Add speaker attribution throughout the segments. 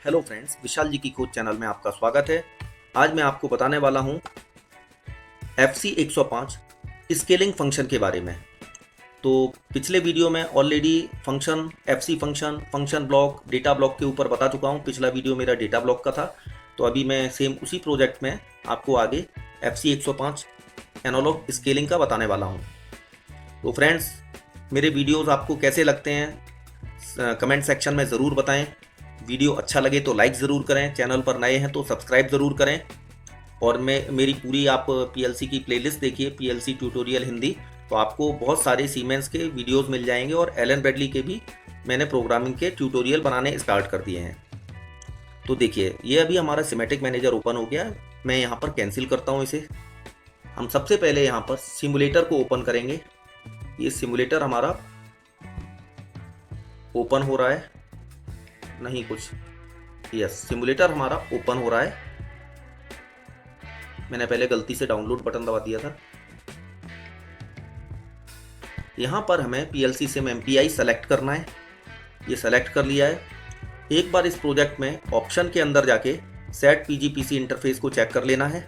Speaker 1: Hello friends, विशाल जी की खोज channel में आपका स्वागत है। आज मैं आपको बताने वाला हूं FC 105 स्केलिंग फंक्शन के बारे में। तो पिछले वीडियो में already function FC function, function block, data block के ऊपर बता चुका हूं। पिछला वीडियो मेरा डेटा ब्लॉक का था। तो अभी मैं सेम उसी प्रोजेक्ट में आपको आगे FC 105 एनालॉग स्केलिंग का बताने वाला हूँ। तो फ्रेंड्स, मेरे वीडियोज़ आपको कैसे लगते हैं कमेंट सेक्शन में ज़रूर बताएं। वीडियो अच्छा लगे तो लाइक ज़रूर करें, चैनल पर नए हैं तो सब्सक्राइब ज़रूर करें। और मेरी पूरी आप PLC की प्लेलिस्ट देखिए, PLC ट्यूटोरियल हिंदी, तो आपको बहुत सारे सीमेंस के वीडियोस मिल जाएंगे। और एलन ब्रैडली के भी मैंने प्रोग्रामिंग के ट्यूटोरियल बनाने स्टार्ट कर दिए हैं। तो देखिए, ये अभी हमारा सिमेटिक मैनेजर ओपन हो गया। मैं यहाँ पर कैंसिल करता हूँ इसे। हम सबसे पहले यहाँ पर सिमुलेटर को ओपन करेंगे। ये सिमुलेटर हमारा ओपन हो रहा है, नहीं कुछ, यस, सिमुलेटर हमारा ओपन हो रहा है। मैंने पहले गलती से डाउनलोड बटन दबा दिया था। यहाँ पर हमें PLC सिम MPI सेलेक्ट करना है। ये सेलेक्ट कर लिया है। एक बार इस प्रोजेक्ट में ऑप्शन के अंदर जाके सेट PGPC इंटरफेस को चेक कर लेना है।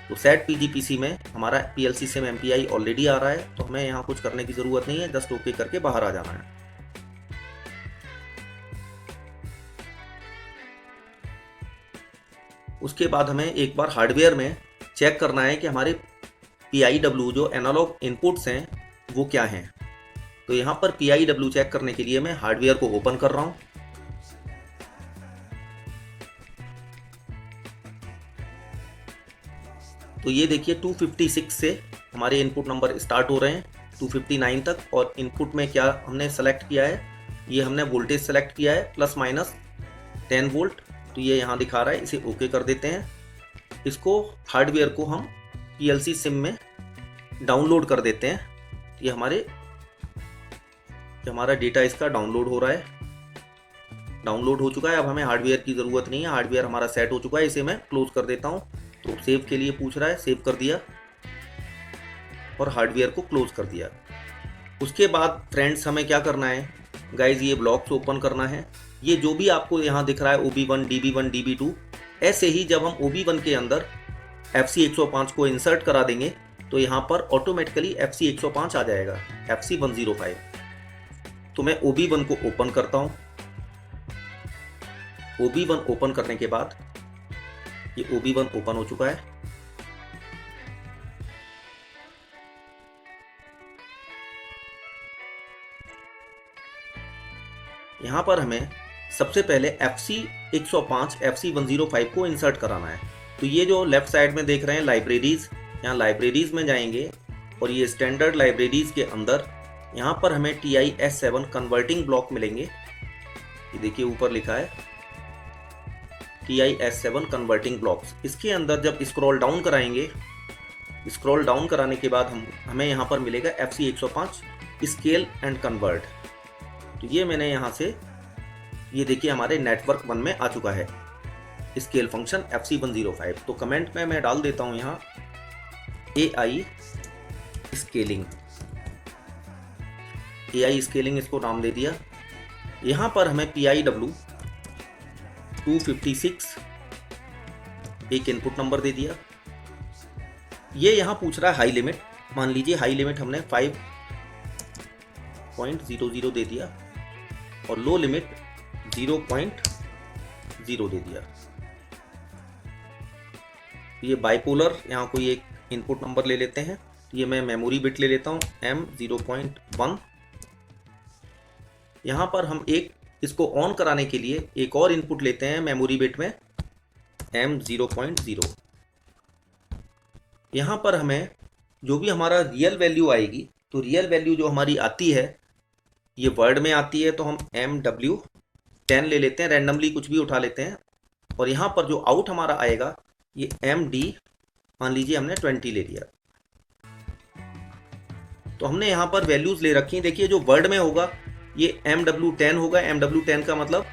Speaker 1: तो सेट PGPC में हमारा PLC सिम MPI ऑलरेडी आ रहा है, तो हमें यहाँ कुछ करने की ज़रूरत नहीं है, जस्ट ओके करके बाहर आ जाना है। उसके बाद हमें एक बार हार्डवेयर में चेक करना है कि हमारे PIW जो एनालॉग इनपुट्स हैं वो क्या हैं। तो यहाँ पर PIW चेक करने के लिए मैं हार्डवेयर को ओपन कर रहा हूँ। तो ये देखिए 256 से हमारे इनपुट नंबर स्टार्ट हो रहे हैं 259 तक। और इनपुट में क्या हमने सेलेक्ट किया है, ये हमने वोल्टेज सेलेक्ट किया है ±10 वोल्ट। तो ये यहाँ दिखा रहा है, इसे ओके कर देते हैं। इसको हार्डवेयर को हम PLC सिम में डाउनलोड कर देते हैं। ये हमारा डेटा इसका डाउनलोड हो रहा है, डाउनलोड हो चुका है। अब हमें हार्डवेयर की ज़रूरत नहीं है, हार्डवेयर हमारा सेट हो चुका है। इसे मैं क्लोज कर देता हूँ। तो सेव के लिए पूछ रहा है, सेव कर दिया और हार्डवेयर को क्लोज कर दिया। उसके बाद फ्रेंड्स हमें क्या करना है गाइज, ये ब्लॉक्स ओपन करना है। ये जो भी आपको यहाँ दिख रहा है OB1, DB1, DB2, ऐसे ही जब हम OB1 के अंदर FC 105 को इंसर्ट करा देंगे तो यहाँ पर ऑटोमेटिकली FC 105 आ जाएगा, FC 105। तो मैं OB1 को ओपन करता हूँ। OB1 ओपन करने के बाद ये OB1 ओपन हो चुका है। यहाँ पर हमें सबसे पहले FC 105 FC 105 को इंसर्ट कराना है। तो ये जो लेफ्ट साइड में देख रहे हैं लाइब्रेरीज, यहाँ लाइब्रेरीज में जाएंगे और ये स्टैंडर्ड लाइब्रेरीज के अंदर यहाँ पर हमें TI-S7 कन्वर्टिंग ब्लॉक मिलेंगे। ये देखिए ऊपर लिखा है TI-S7 कन्वर्टिंग ब्लॉक्स। इसके अंदर जब स्क्रॉल डाउन कराएंगे, स्क्रॉल डाउन कराने के बाद हमें यहाँ पर मिलेगा FC 105 स्केल एंड कन्वर्ट। तो ये मैंने यहाँ से, ये देखिए हमारे नेटवर्क 1 में आ चुका है स्केल फंक्शन FC 105। तो कमेंट में मैं डाल देता हूँ यहाँ AI स्केलिंग, AI स्केलिंग इसको नाम दे दिया। यहाँ पर हमें PIW 256 एक इनपुट नंबर दे दिया। ये यहाँ पूछ रहा है हाई लिमिट, मान लीजिए हाई लिमिट हमने 5.00 दे दिया और लो लिमिट 0.0 दे दिया। ये बाइपोलर, यहाँ कोई एक इनपुट नंबर ले लेते हैं। ये मैं मेमोरी बिट ले लेता हूँ M0.1। यहाँ पर हम इसको ऑन कराने के लिए एक और इनपुट लेते हैं मेमोरी बिट में M0.0। यहाँ पर हमें जो भी हमारा रियल वैल्यू आएगी, तो रियल वैल्यू जो हमारी आती है ये वर्ड में आती है, तो हम MW10 ले लेते हैं, रैंडमली कुछ भी उठा लेते हैं। और यहाँ पर जो आउट हमारा आएगा ये MD, मान लीजिए हमने 20 ले लिया। तो हमने यहाँ पर वैल्यूज ले रखी हैं। देखिए जो वर्ड में होगा ये MW10 होगा। MW10 का मतलब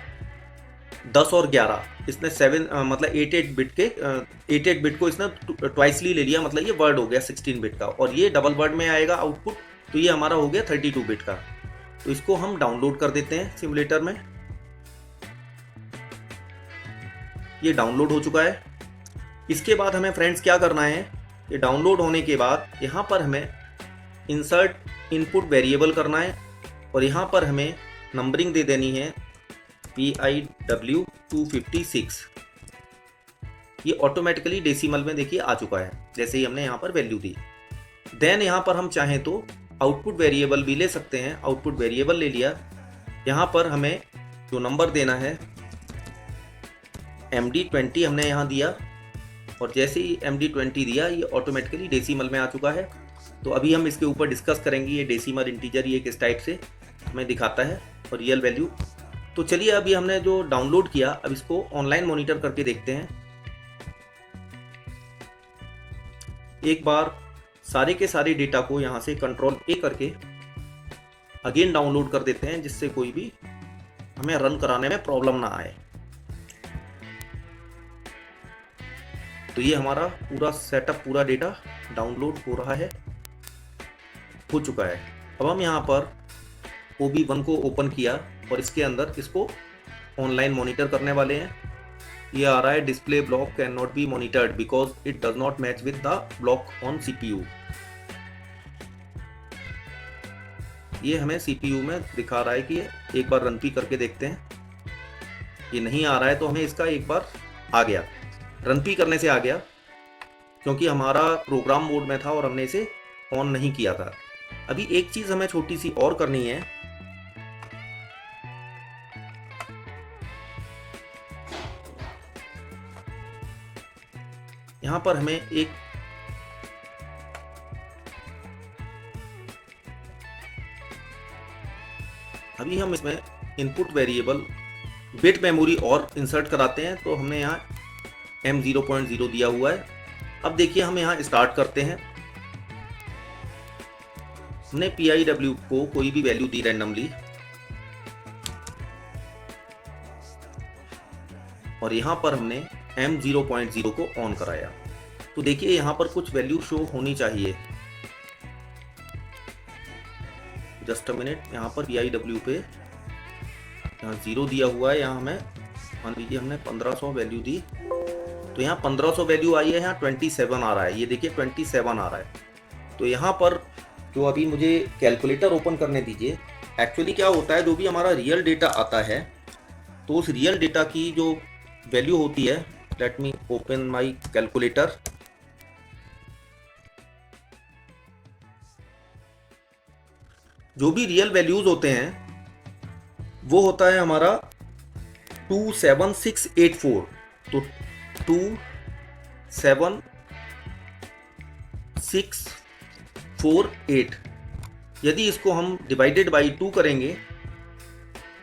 Speaker 1: 10 और 11, इसने 7 मतलब 88 बिट को इसने ट्वाइसली ले लिया, मतलब ये वर्ड हो गया 16 बिट का। और ये डबल वर्ड में आएगा आउटपुट, तो ये हमारा हो गया 32 बिट का। तो इसको हम डाउनलोड कर देते हैं सिमुलेटर में। ये डाउनलोड हो चुका है। इसके बाद हमें फ्रेंड्स क्या करना है, ये डाउनलोड होने के बाद यहाँ पर हमें इंसर्ट इनपुट वेरिएबल करना है और यहाँ पर हमें नंबरिंग दे देनी है PIW 256। ये ऑटोमेटिकली डेसिमल में देखिए आ चुका है जैसे ही हमने यहाँ पर वैल्यू दी। देन यहाँ पर हम चाहें तो आउटपुट वेरिएबल भी ले सकते हैं। आउटपुट वेरिएबल ले लिया, यहाँ पर हमें जो नंबर देना है MD20 हमने यहाँ दिया और जैसे ही MD20 दिया ये ऑटोमेटिकली डेसिमल में आ चुका है। तो अभी हम इसके ऊपर डिस्कस करेंगे ये डेसिमल इंटीजर ये किस टाइप से हमें दिखाता है और रियल वैल्यू। तो चलिए अभी हमने जो डाउनलोड किया अब इसको ऑनलाइन मॉनिटर करके देखते हैं। एक बार सारे के सारे डेटा को यहाँ से कंट्रोल A करके अगेन डाउनलोड कर देते हैं जिससे कोई भी हमें रन कराने में प्रॉब्लम ना आए। तो ये हमारा पूरा सेटअप पूरा डेटा डाउनलोड हो रहा है, हो चुका है। अब हम यहाँ पर OB1 को ओपन किया और इसके अंदर इसको ऑनलाइन मॉनिटर करने वाले हैं। ये आ रहा है display block can not be monitored because it does not match with the block on CPU। ये हमें CPU में दिखा रहा है कि एक बार रन भी करके देखते हैं। ये नहीं आ रहा है तो हमें इसका एक बार आ गया, रन भी करने से आ गया क्योंकि हमारा प्रोग्राम मोड में था और हमने इसे ऑन नहीं किया था। अभी एक चीज हमें छोटी सी और करनी है, यहां पर हमें एक अभी हम इसमें इनपुट वेरिएबल बिट मेमोरी और इंसर्ट कराते हैं। तो हमने यहाँ M0.0 दिया हुआ है। अब देखिए हम यहाँ स्टार्ट करते हैं। हमने PIW को कोई भी वैल्यू दी रैंडमली और यहाँ पर हमने M0.0 को ऑन कराया। तो देखिए यहाँ पर कुछ वैल्यू शो होनी चाहिए। जस्ट अ मिनट, यहाँ पर PIW पे यहाँ 0 दिया हुआ है। यहाँ हमें मान लीजिए हमने 1500 वैल्यू दी तो यहाँ 1500 वैल्यू आई है, यहाँ 27 आ रहा है। ये देखिए 27 आ रहा है। तो यहाँ पर जो अभी मुझे कैलकुलेटर ओपन करने दीजिए। एक्चुअली क्या होता है, जो भी हमारा रियल डेटा आता है तो उस रियल डेटा की जो वैल्यू होती है, let me open my calculator. जो भी रियल वैल्यूज होते हैं वो होता है हमारा 27684। तो 27648, यदि इसको हम डिवाइडेड बाई 2 करेंगे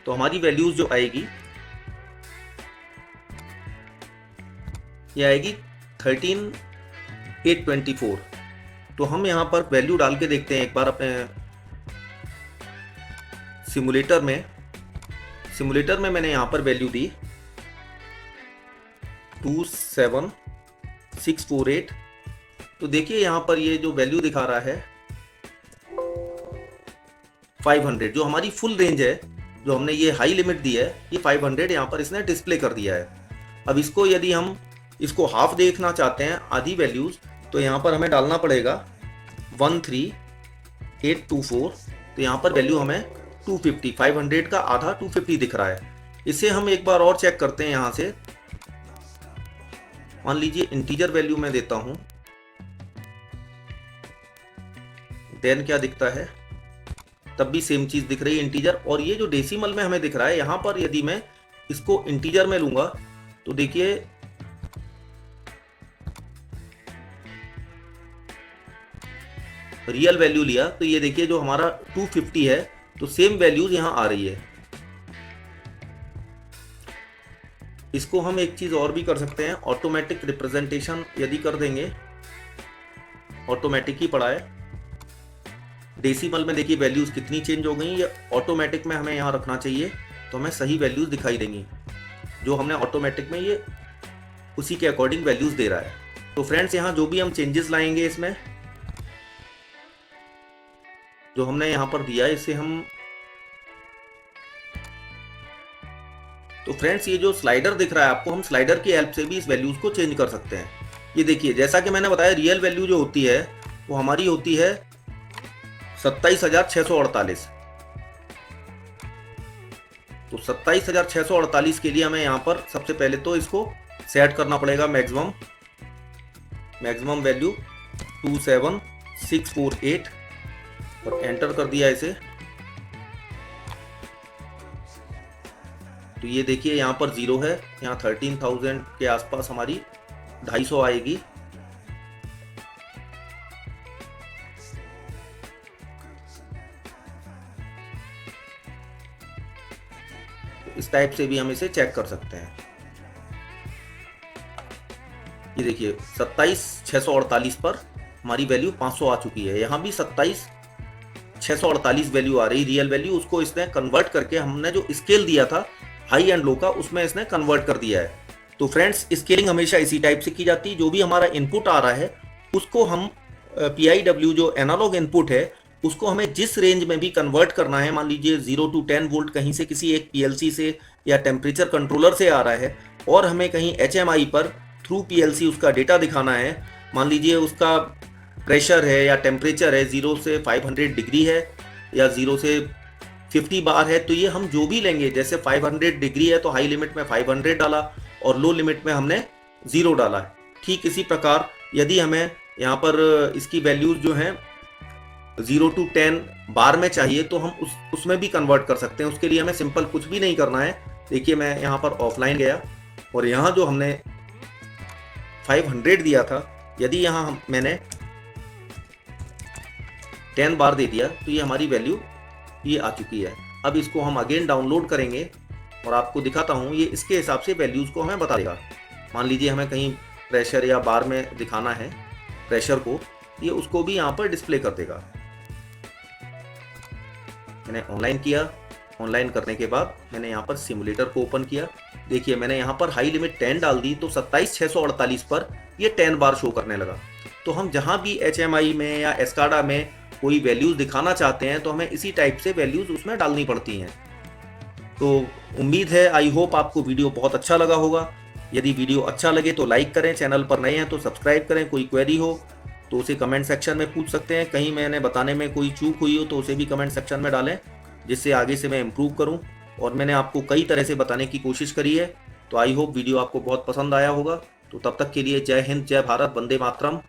Speaker 1: तो हमारी वैल्यूज जो आएगी ये आएगी 13824। तो हम यहाँ पर वैल्यू डाल के देखते हैं एक बार अपने सिमुलेटर में मैंने यहाँ पर वैल्यू दी 27648। तो देखिए यहाँ पर ये जो वैल्यू दिखा रहा है 500, जो हमारी फुल रेंज है, जो हमने ये हाई लिमिट दी है, ये 500 यहाँ पर इसने डिस्प्ले कर दिया है। अब इसको यदि हम इसको हाफ देखना चाहते हैं, आधी वैल्यूज, तो यहाँ पर हमें डालना पड़ेगा 13824। तो यहाँ पर वैल्यू हमें 250, 500 का आधा 250 दिख रहा है। इसे हम एक बार और चेक करते हैं। यहाँ से मान लीजिए इंटीजर वैल्यू में देता हूं, देन क्या दिखता है, तब भी सेम चीज दिख रही है इंटीजर। और ये जो डेसिमल में हमें दिख रहा है, यहां पर यदि मैं इसको इंटीजर में लूंगा तो देखिए रियल वैल्यू लिया तो ये देखिए जो हमारा 250 है तो सेम वैल्यूज यहां आ रही है। इसको हम एक चीज और भी कर सकते हैं, ऑटोमेटिक रिप्रेजेंटेशन यदि कर देंगे, ऑटोमेटिक ही पड़ा है। डेसिमल में देखिए वैल्यूज कितनी चेंज हो गई, ये ऑटोमेटिक में हमें यहाँ रखना चाहिए तो हमें सही वैल्यूज दिखाई देंगी। जो हमने ऑटोमेटिक में ये उसी के अकॉर्डिंग वैल्यूज दे रहा है। तो फ्रेंड्स यहाँ जो भी हम चेंजेस लाएंगे इसमें, जो हमने यहाँ पर दिया है, इसे हम तो फ्रेंड्स ये जो स्लाइडर दिख रहा है आपको, हम स्लाइडर की हेल्प से भी इस वैल्यूज़ को चेंज कर सकते हैं। ये देखिए, जैसा कि मैंने बताया, रियल वैल्यू जो होती है वो हमारी होती है 27,648। तो 27,648 के लिए हमें यहाँ पर सबसे पहले तो इसको सेट करना पड़ेगा मैक्सिमम वैल्यू 27648 और एंटर कर दिया इसे। तो ये देखिए यहाँ पर 0 है, यहाँ 13,000 के आसपास हमारी 250 आएगी। तो इस टाइप से भी हम इसे चेक कर सकते हैं। ये देखिए 27,648 पर हमारी वैल्यू 500 आ चुकी है। यहाँ भी 27,648 वैल्यू आ रही, रियल वैल्यू। उसको इसने कन्वर्ट करके, हमने जो स्केल दिया था हाई एंड लो का, उसमें इसने कन्वर्ट कर दिया है। तो फ्रेंड्स, स्केलिंग हमेशा इसी टाइप से की जाती है। जो भी हमारा इनपुट आ रहा है उसको हम PIW जो एनालॉग इनपुट है उसको हमें जिस रेंज में भी कन्वर्ट करना है, मान लीजिए 0 to 10 वोल्ट कहीं से किसी एक PLC से या टेम्परेचर कंट्रोलर से आ रहा है, और हमें कहीं HMI पर थ्रू PLC उसका डेटा दिखाना है, मान लीजिए उसका प्रेशर है या टेम्परेचर है 0 से 500 डिग्री है या 0 से 50 बार है, तो ये हम जो भी लेंगे, जैसे 500 डिग्री है तो हाई लिमिट में 500 डाला और लो लिमिट में हमने 0 डाला है। ठीक इसी प्रकार यदि हमें यहाँ पर इसकी वैल्यूज जो हैं 0 to 10 बार में चाहिए तो हम उसमें भी कन्वर्ट कर सकते हैं। उसके लिए हमें सिंपल कुछ भी नहीं करना है। देखिए मैं यहाँ पर ऑफलाइन गया और यहाँ जो हमने 500 दिया था, यदि यहाँ मैंने 10 बार दे दिया तो ये हमारी वैल्यू ये आ चुकी है। अब इसको हम अगेन डाउनलोड करेंगे और आपको दिखाता हूँ, ये इसके हिसाब से वैल्यूज़ को हमें बता देगा। मान लीजिए हमें कहीं प्रेशर या बार में दिखाना है प्रेशर को, ये उसको भी यहाँ पर डिस्प्ले कर देगा। मैंने ऑनलाइन किया, ऑनलाइन करने के बाद मैंने यहाँ पर सिमुलेटर को ओपन किया। देखिए मैंने यहाँ पर हाई लिमिट 10 डाल दी तो 27,648 पर ये 10 बार शो करने लगा। तो हम जहाँ भी HMI में या एस्काडा में कोई वैल्यूज़ दिखाना चाहते हैं तो हमें इसी टाइप से वैल्यूज़ उसमें डालनी पड़ती हैं। तो उम्मीद है, आई होप आपको वीडियो बहुत अच्छा लगा होगा। यदि वीडियो अच्छा लगे तो लाइक करें, चैनल पर नए हैं तो सब्सक्राइब करें। कोई क्वेरी हो तो उसे कमेंट सेक्शन में पूछ सकते हैं। कहीं मैंने बताने में कोई चूक हुई हो तो उसे भी कमेंट सेक्शन में डालें, जिससे आगे से मैं इम्प्रूव करूं। और मैंने आपको कई तरह से बताने की कोशिश करी है। तो आई होप वीडियो आपको बहुत पसंद आया होगा। तो तब तक के लिए जय हिंद, जय भारत, वंदे मातरम।